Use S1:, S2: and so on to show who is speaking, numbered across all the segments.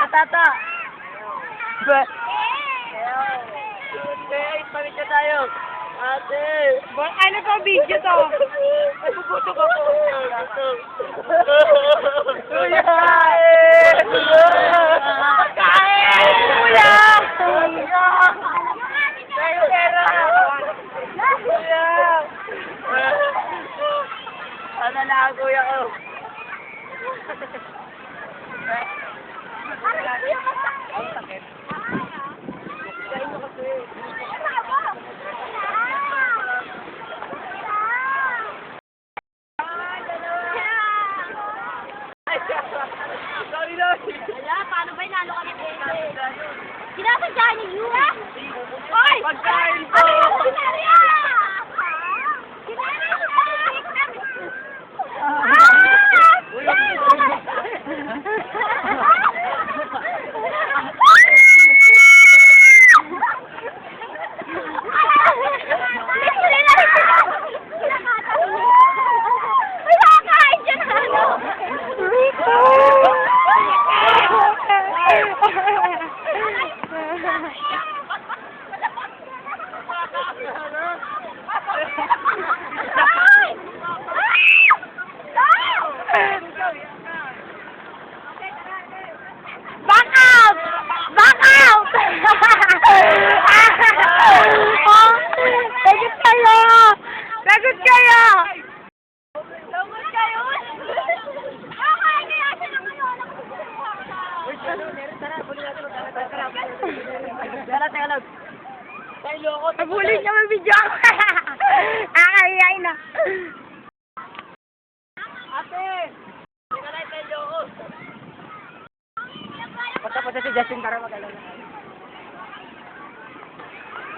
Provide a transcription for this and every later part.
S1: Tata. Ay, pamilya tayo. Ate.
S2: Ano to, video to?
S1: Ay, puputo ka po. Kuya! Pagkain! Kuya! Tayo pera! Kuya! Ano lang, kuya ko? Ang sakit. Kain mo kasi. Sorry, Lord.
S3: Wala, paano ba inalo ka ng sinasadya niyo, ha? Hoy!
S1: Pagkain po!
S3: Back out! Back out! Sagot kayo! Sagot kayo! Sagot kayo! Okay, kaya siya naman yun.
S1: Tara. Tayo loko.
S3: Nabuli niya may video ako. Ay na.
S1: Ate! Hindi ka na tayo loko. Punta si Justin para mag-alala.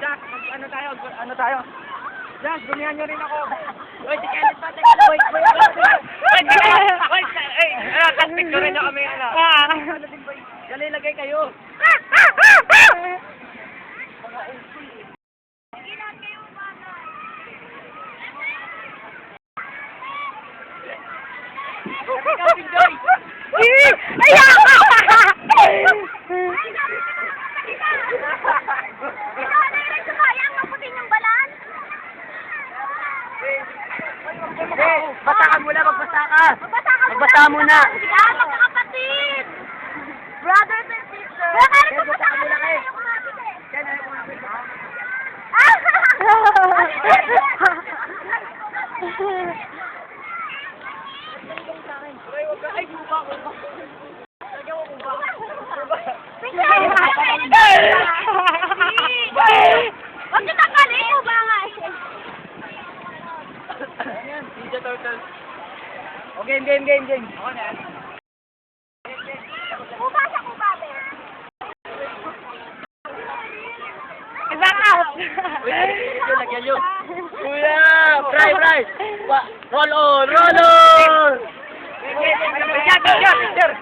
S1: Jack, ano tayo? Jack, gumihan niyo rin ako. Uy, si Kenneth pa, teka lang. Wait. Kastik ko rin na kami, Dali, lagay kayo. Basta ka muna, magbasa ka. Magbasa muna.
S3: Magkakapatid! Brothers and sisters!
S1: Magbasa ka muna kayo. Ay, kuba. Lagyan mo kuba.
S3: Huwag niyo tanggalin mo ba nga eh?
S1: Ninja Turtles. O, game. Ako na yan.
S3: Kuba sa kuba, be.
S2: Back out!
S1: Lagyan nyo. Kuya! Fry! Roll on!
S2: Picture!